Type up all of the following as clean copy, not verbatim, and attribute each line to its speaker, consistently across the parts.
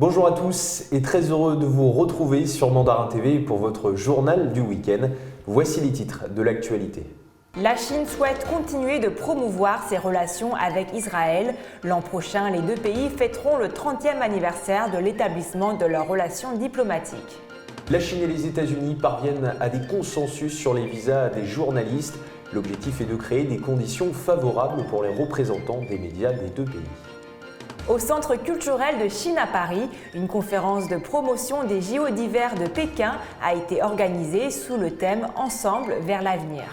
Speaker 1: Bonjour à tous et très heureux de vous retrouver sur Mandarin TV pour votre journal du week-end. Voici les titres de l'actualité.
Speaker 2: La Chine souhaite continuer de promouvoir ses relations avec Israël. L'an prochain, les deux pays fêteront le 30e anniversaire de l'établissement de leurs relations diplomatiques.
Speaker 1: La Chine et les États-Unis parviennent à des consensus sur les visas des journalistes. L'objectif est de créer des conditions favorables pour les représentants des médias des deux pays.
Speaker 2: Au Centre culturel de Chine à Paris, une conférence de promotion des JO d'hiver de Pékin a été organisée sous le thème « Ensemble vers l'avenir ».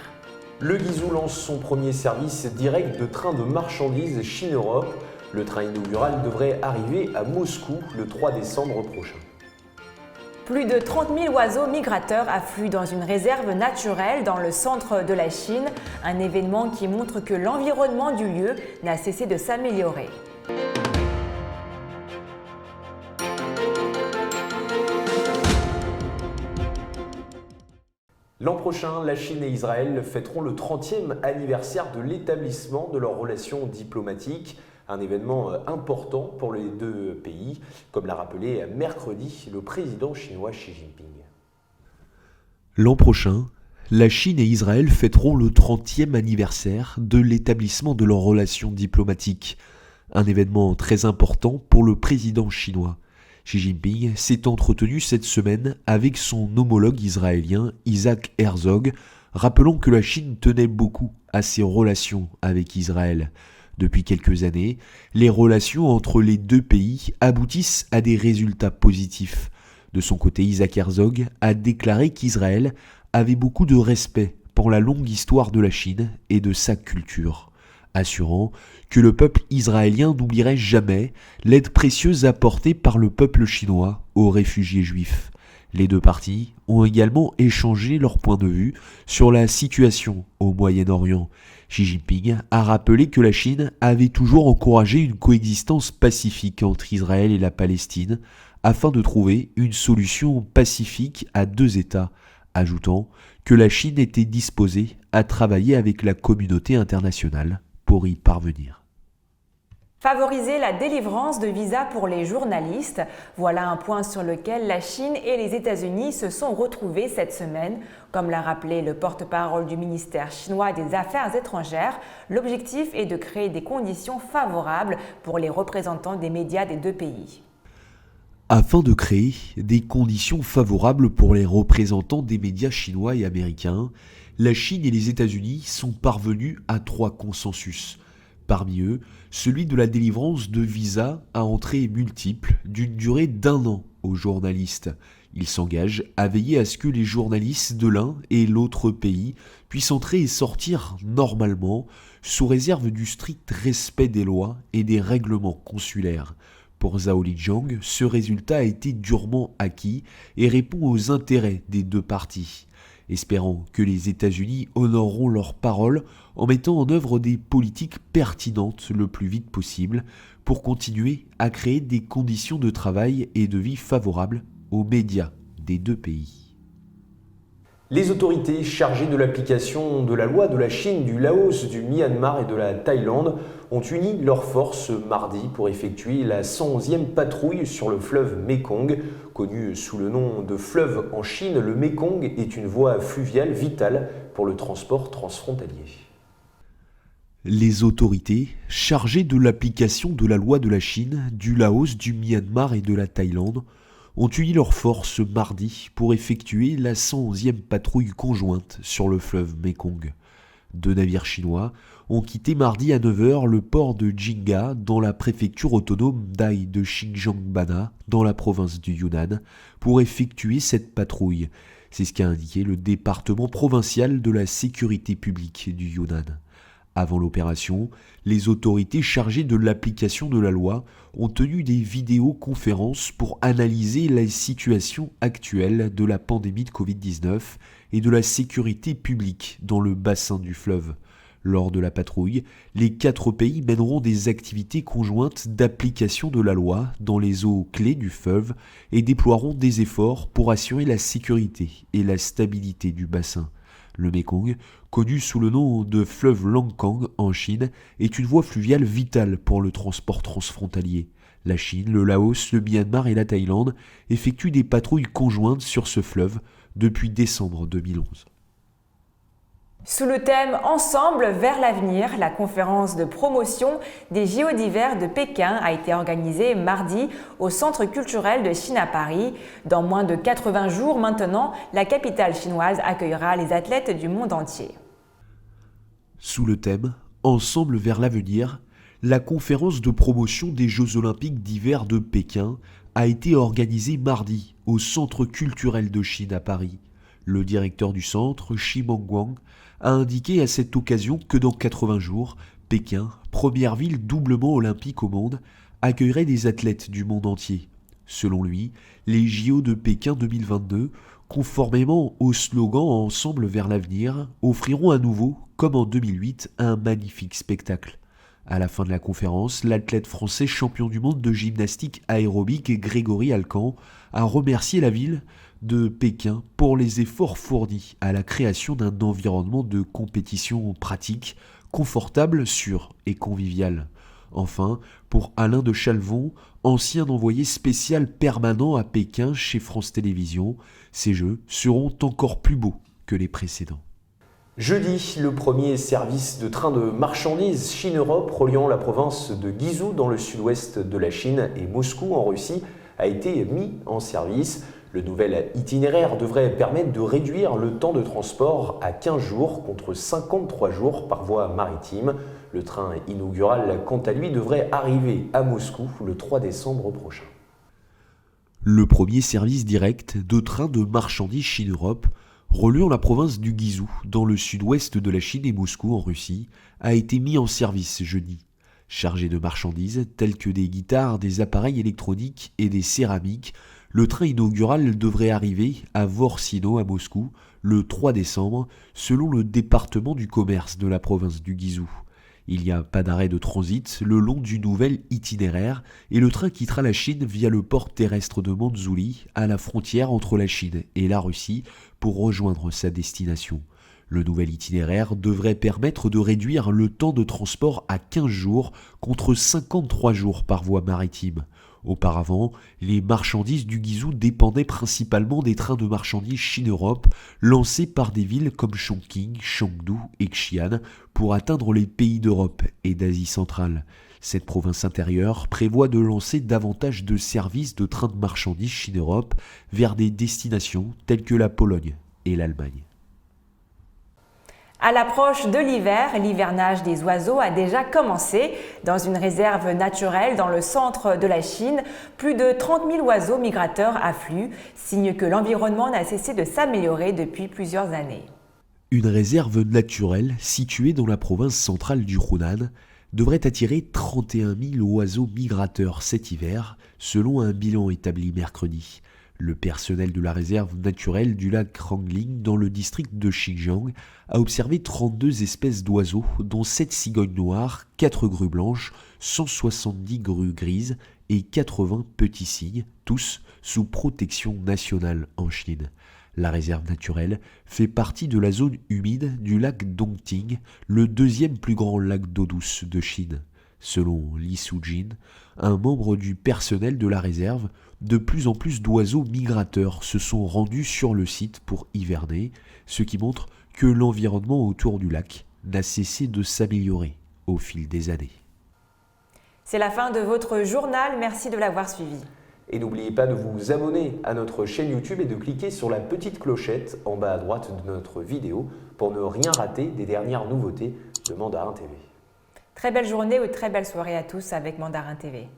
Speaker 1: Le Guizhou lance son premier service direct de train de marchandises Chine-Europe. Le train inaugural devrait arriver à Moscou le 3 décembre prochain.
Speaker 2: Plus de 30 000 oiseaux migrateurs affluent dans une réserve naturelle dans le centre de la Chine, un événement qui montre que l'environnement du lieu n'a cessé de s'améliorer.
Speaker 1: L'an prochain, la Chine et Israël fêteront le 30e anniversaire de l'établissement de leurs relations diplomatiques, un événement important pour les deux pays, comme l'a rappelé mercredi le président chinois Xi Jinping.
Speaker 3: L'an prochain, la Chine et Israël fêteront le 30e anniversaire de l'établissement de leurs relations diplomatiques, un événement très important pour le président chinois. Xi Jinping s'est entretenu cette semaine avec son homologue israélien Isaac Herzog, rappelant que la Chine tenait beaucoup à ses relations avec Israël. Depuis quelques années, les relations entre les deux pays aboutissent à des résultats positifs. De son côté, Isaac Herzog a déclaré qu'Israël avait beaucoup de respect pour la longue histoire de la Chine et de sa culture, assurant que le peuple israélien n'oublierait jamais l'aide précieuse apportée par le peuple chinois aux réfugiés juifs. Les deux parties ont également échangé leur point de vue sur la situation au Moyen-Orient. Xi Jinping a rappelé que la Chine avait toujours encouragé une coexistence pacifique entre Israël et la Palestine afin de trouver une solution pacifique à deux États, ajoutant que la Chine était disposée à travailler avec la communauté internationale pour y parvenir.
Speaker 2: Favoriser la délivrance de visas pour les journalistes, voilà un point sur lequel la Chine et les États-Unis se sont retrouvés cette semaine. Comme l'a rappelé le porte-parole du ministère chinois des Affaires étrangères, l'objectif est de créer des conditions favorables pour les représentants des médias des deux pays.
Speaker 3: Afin de créer des conditions favorables pour les représentants des médias chinois et américains, la Chine et les États-Unis sont parvenus à 3 consensus. Parmi eux, celui de la délivrance de visas à entrée multiple d'une durée d'1 an aux journalistes. Ils s'engagent à veiller à ce que les journalistes de l'un et l'autre pays puissent entrer et sortir normalement, sous réserve du strict respect des lois et des règlements consulaires. Pour Zhao Lijiang, ce résultat a été durement acquis et répond aux intérêts des deux parties. Espérant que les États-Unis honoreront leurs paroles en mettant en œuvre des politiques pertinentes le plus vite possible pour continuer à créer des conditions de travail et de vie favorables aux médias des deux pays.
Speaker 1: Les autorités chargées de l'application de la loi de la Chine, du Laos, du Myanmar et de la Thaïlande ont uni leurs forces mardi pour effectuer la 111e patrouille sur le fleuve Mékong. Connu sous le nom de fleuve en Chine, le Mékong est une voie fluviale vitale pour le transport transfrontalier.
Speaker 3: Les autorités chargées de l'application de la loi de la Chine, du Laos, du Myanmar et de la Thaïlande ont uni leurs forces mardi pour effectuer la 111e patrouille conjointe sur le fleuve Mékong. 2 navires chinois ont quitté mardi à 9h le port de Jinga dans la préfecture autonome d'Ai de Xinjiang-Bana dans la province du Yunnan pour effectuer cette patrouille. C'est ce qu'a indiqué le département provincial de la sécurité publique du Yunnan. Avant l'opération, les autorités chargées de l'application de la loi ont tenu des vidéoconférences pour analyser la situation actuelle de la pandémie de Covid-19 et de la sécurité publique dans le bassin du fleuve. Lors de la patrouille, les 4 pays mèneront des activités conjointes d'application de la loi dans les eaux clés du fleuve et déploieront des efforts pour assurer la sécurité et la stabilité du bassin. Le Mékong, connu sous le nom de fleuve Langkang en Chine, est une voie fluviale vitale pour le transport transfrontalier. La Chine, le Laos, le Myanmar et la Thaïlande effectuent des patrouilles conjointes sur ce fleuve depuis décembre 2011.
Speaker 2: Sous le thème « Ensemble vers l'avenir », la conférence de promotion des JO d'hiver de Pékin a été organisée mardi au Centre culturel de Chine à Paris. Dans moins de 80 jours maintenant, la capitale chinoise accueillera les athlètes du monde entier.
Speaker 3: Sous le thème « Ensemble vers l'avenir », la conférence de promotion des Jeux olympiques d'hiver de Pékin a été organisée mardi au Centre culturel de Chine à Paris. Le directeur du centre, Shi Mengguang, a indiqué à cette occasion que dans 80 jours, Pékin, première ville doublement olympique au monde, accueillerait des athlètes du monde entier. Selon lui, les JO de Pékin 2022, conformément au slogan « Ensemble vers l'avenir », offriront à nouveau, comme en 2008, un magnifique spectacle. À la fin de la conférence, l'athlète français champion du monde de gymnastique aérobique Grégory Alcan a remercié la ville de Pékin pour les efforts fournis à la création d'un environnement de compétition pratique, confortable, sûr et convivial. Enfin, pour Alain de Chalvon, ancien envoyé spécial permanent à Pékin chez France Télévisions, ces Jeux seront encore plus beaux que les précédents.
Speaker 1: Jeudi, le premier service de train de marchandises Chine-Europe reliant la province de Guizhou dans le sud-ouest de la Chine et Moscou en Russie a été mis en service. Le nouvel itinéraire devrait permettre de réduire le temps de transport à 15 jours contre 53 jours par voie maritime. Le train inaugural, quant à lui, devrait arriver à Moscou le 3 décembre prochain.
Speaker 3: Le premier service direct de train de marchandises Chine-Europe reliant la province du Guizhou dans le sud-ouest de la Chine et Moscou en Russie a été mis en service jeudi. Chargé de marchandises telles que des guitares, des appareils électroniques et des céramiques, le train inaugural devrait arriver à Vorsino à Moscou le 3 décembre selon le département du commerce de la province du Guizhou. Il n'y a pas d'arrêt de transit le long du nouvel itinéraire et le train quittera la Chine via le port terrestre de Manzhouli à la frontière entre la Chine et la Russie pour rejoindre sa destination. Le nouvel itinéraire devrait permettre de réduire le temps de transport à 15 jours contre 53 jours par voie maritime. Auparavant, les marchandises du Guizhou dépendaient principalement des trains de marchandises Chine-Europe lancés par des villes comme Chongqing, Chengdu et Xi'an pour atteindre les pays d'Europe et d'Asie centrale. Cette province intérieure prévoit de lancer davantage de services de trains de marchandises Chine-Europe vers des destinations telles que la Pologne et l'Allemagne.
Speaker 2: À l'approche de l'hiver, l'hivernage des oiseaux a déjà commencé. Dans une réserve naturelle dans le centre de la Chine, plus de 30 000 oiseaux migrateurs affluent, signe que l'environnement n'a cessé de s'améliorer depuis plusieurs années.
Speaker 3: Une réserve naturelle située dans la province centrale du Hunan devrait attirer 31 000 oiseaux migrateurs cet hiver, selon un bilan établi mercredi. Le personnel de la réserve naturelle du lac Rangling dans le district de Xinjiang a observé 32 espèces d'oiseaux, dont 7 cigognes noires, 4 grues blanches, 170 grues grises et 80 petits cygnes, tous sous protection nationale en Chine. La réserve naturelle fait partie de la zone humide du lac Dongting, le deuxième plus grand lac d'eau douce de Chine. Selon Li Sujin, un membre du personnel de la réserve, de plus en plus d'oiseaux migrateurs se sont rendus sur le site pour hiverner, ce qui montre que l'environnement autour du lac n'a cessé de s'améliorer au fil des années.
Speaker 2: C'est la fin de votre journal, merci de l'avoir suivi.
Speaker 1: Et n'oubliez pas de vous abonner à notre chaîne YouTube et de cliquer sur la petite clochette en bas à droite de notre vidéo pour ne rien rater des dernières nouveautés de Mandarin TV.
Speaker 2: Très belle journée ou très belle soirée à tous avec Mandarin TV.